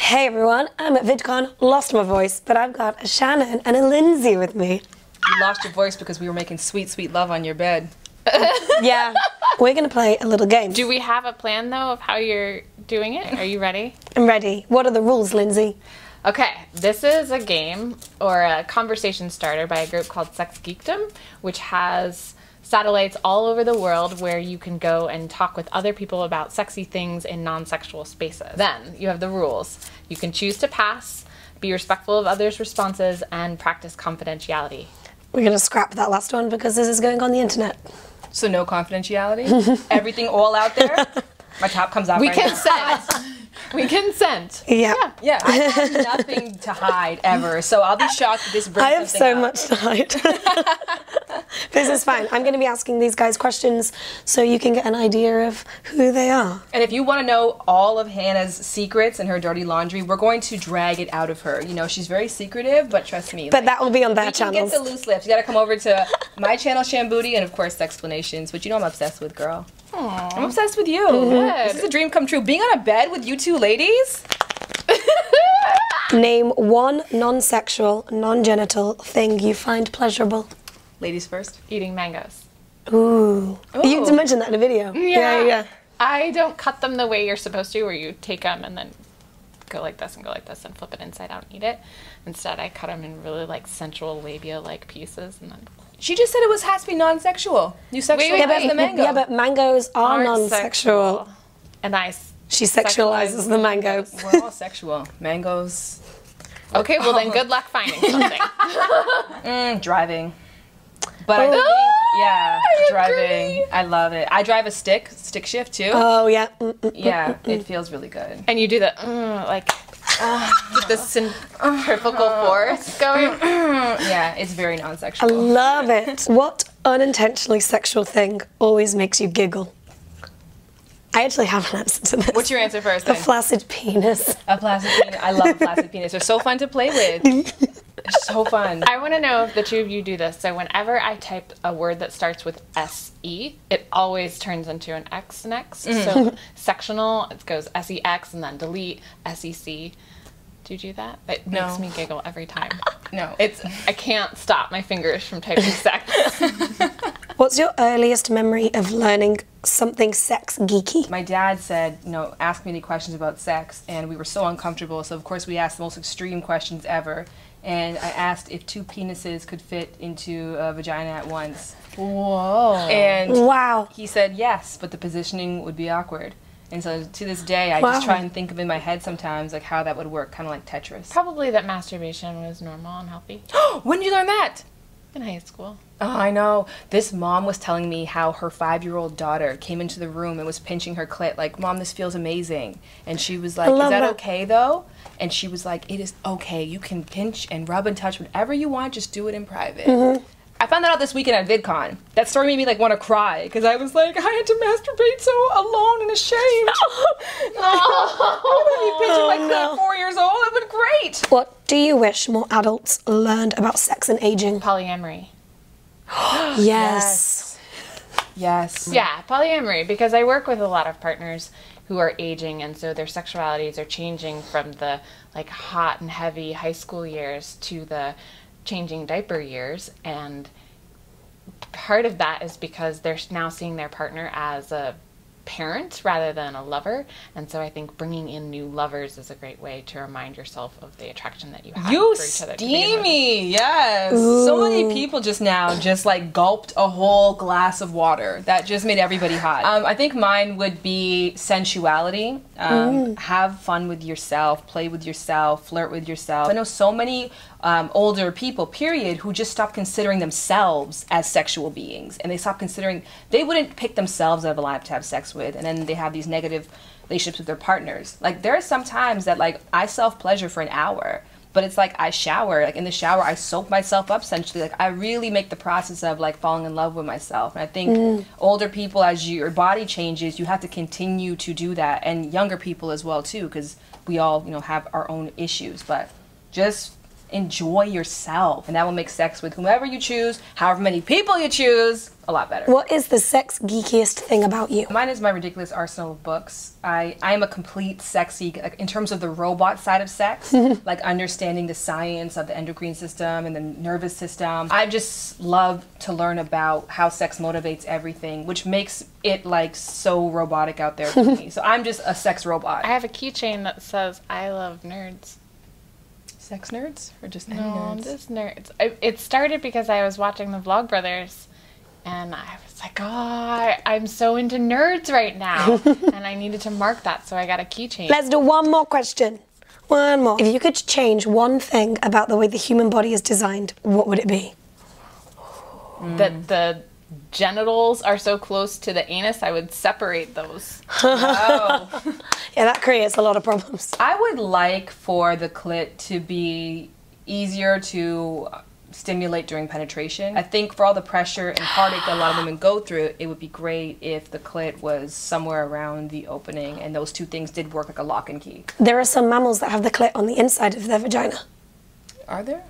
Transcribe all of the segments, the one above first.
Hey everyone, I'm at VidCon, lost my voice, but I've got a Shannon and a Lindsey with me. You lost your voice because we were making sweet, sweet love on your bed. Yeah, we're going to play a little game. Do we have a plan, though, of how you're doing it? Are you ready? I'm ready. What are the rules, Lindsey? Okay, this is a game or a conversation starter by a group called Sex Geekdom, which has satellites all over the world where you can go and talk with other people about sexy things in non-sexual spaces. Then you have the rules. You can choose to pass, be respectful of others' responses, and practice confidentiality. We're going to scrap that last one because this is going on the internet. So no confidentiality? Everything all out there? My top comes out We right consent. We consent. Yeah. Yeah, I have nothing to hide ever, so I'll be shocked if this brings I have something so up. much to hide. This is fine. I'm going to be asking these guys questions so you can get an idea of who they are. And if you want to know all of Hannah's secrets and her dirty laundry, we're going to drag it out of her. You know, she's very secretive, but trust me. But that will be on their we can channels. get the loose lips. You got to come over to my channel, Shan Boody, and of course, Sexplanations, which you know I'm obsessed with, girl. Aww. I'm obsessed with you. Good. This is a dream come true. Being on a bed with you two ladies? Name one non-sexual, non-genital thing you find pleasurable. Ladies first. Eating mangoes. Ooh. You Ooh. mentioned that in a video. Yeah. I don't cut them the way you're supposed to, where you take them and then go like this and go like this and flip it inside out and eat it. Instead, I cut them in really like sensual labia-like pieces and then... She just said it has to be non-sexual. You sexualize the mango. Yeah, but mangoes are aren't non-sexual. sexual. And I She sexualizes the mango. We're all sexual. Mangoes. Okay, well then good luck finding something. Driving. But I think, yeah, driving. I love it. I drive a stick shift too. Oh, yeah. Yeah, it feels really good. And you do the, like, with the centrifugal force going. Yeah, it's very I non-sexual. love it. What unintentionally sexual thing always makes you giggle? I actually have an answer to this. What's your answer first A then? flaccid penis. A plastic penis. I love plastic penis. They're so fun to play with. It's so fun. I want to know if the two of you do this. So whenever I type a word that starts with S-E, it always turns into an X next. So sectional, it goes S-E-X and then delete, S-E-C. Do you do that? It makes me giggle every time. No. I can't stop my fingers from typing sex. What's your earliest memory of learning something sex geeky? My dad said, you know, ask me any questions about sex, and we were so uncomfortable, so of course we asked the most extreme questions ever. And I asked if two penises could fit into a vagina at once. Whoa. And Wow. he said yes, but the positioning would be awkward. And so to this day, I Wow. just try and think of in my head sometimes like how that would work, kind of like Tetris. Probably that masturbation was normal and healthy When did you learn that? in high school. Oh, I know. This mom was telling me how her 5-year-old daughter came into the room and was pinching her clit, like, Mom, this feels amazing. And she was like, is love that that. okay, though? And she was like, it is okay. You can pinch and rub and touch whatever you want. Just do it in private. I found that out this weekend at VidCon. That story made me, like, want to cry, because I was like, I had to masturbate so alone and ashamed. I would be pinching my clit at 4 years old. It would be great. What do you wish more adults learned about sex and aging? Polyamory. Yes. Yes. Yeah, polyamory, because I work with a lot of partners who are aging, and so their sexualities are changing from the like hot and heavy high school years to the changing diaper years, and part of that is because they're now seeing their partner as a parent rather than a lover, and so I think bringing in new lovers is a great way to remind yourself of the attraction that you have You for each other. to begin with. steamy, yes. So many people just now just like gulped a whole glass of water. That just made everybody hot. I think mine would be sensuality. Have fun with yourself, play with yourself, flirt with yourself. I know so many older people, period, who just stop considering themselves as sexual beings, and they stop considering they wouldn't pick themselves out of a lineup to have sex with, and then they have these negative relationships with their partners. Like, there are some times that like I self-pleasure for an hour, but it's like I shower, like in the shower I soak myself up essentially. Like, I really make the process of like falling in love with myself. And I think older people, as your body changes, you have to continue to do that, and younger people as well too, because we all, you know, have our own issues. But just enjoy yourself. And that will make sex with whomever you choose, however many people you choose, a lot better. What is the sex geekiest thing about you? Mine is my ridiculous arsenal of books. I am a complete sex geek in terms of the robot side of sex, like understanding the science of the endocrine system and the nervous system. I just love to learn about how sex motivates everything, which makes it like so robotic out there for me. So I'm just a sex robot. I have a keychain that says, I love nerds. Sex nerds? Or just any No, nerds? just nerds. It started because I was watching the Vlogbrothers, and I was like, oh, I'm so into nerds right now. And I needed to mark that, so I got a keychain. Let's do one more question. One more. If you could change one thing about the way the human body is designed, what would it be? That the genitals are so close to the anus, I would separate those. Oh. Yeah, that creates a lot of problems. I would like for the clit to be easier to stimulate during penetration. I think for all the pressure and heartache that a lot of women go through, it would be great if the clit was somewhere around the opening and those two things did work like a lock and key. There are some mammals that have the clit on the inside of their vagina. Are there?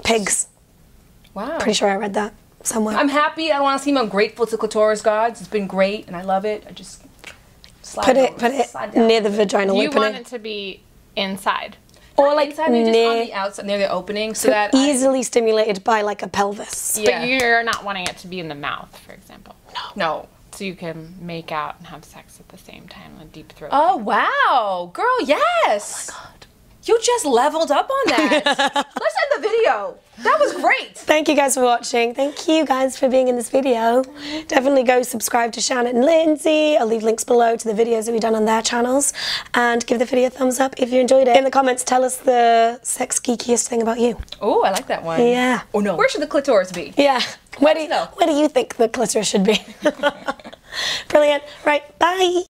Pigs. Wow. Pretty sure I read that somewhere. I'm happy. I don't want to seem ungrateful to clitoris gods. It's been great and I love it. I just slide Put it slide down. near the vaginal You opening. want it to be inside. Or like inside, maybe just on near, the outside, near the opening, so that easily stimulated by like a pelvis. Yeah. But you're not wanting it to be in the mouth, for example. No. So you can make out and have sex at the same time, a deep throat. Oh wow, girl, yes. Oh my God. You just leveled up on that. Let's end the video. That was great. Thank you guys for watching. Thank you guys for being in this video. Definitely go subscribe to Shan and Lindsey. I'll leave links below to the videos that we've done on their channels. And give the video a thumbs up if you enjoyed it. In the comments, tell us the sex geekiest thing about you. Oh, I like that one. Yeah. Oh no. Where should the clitoris be? Yeah. Where do know. you think the clitoris should be? Brilliant. Right. Bye.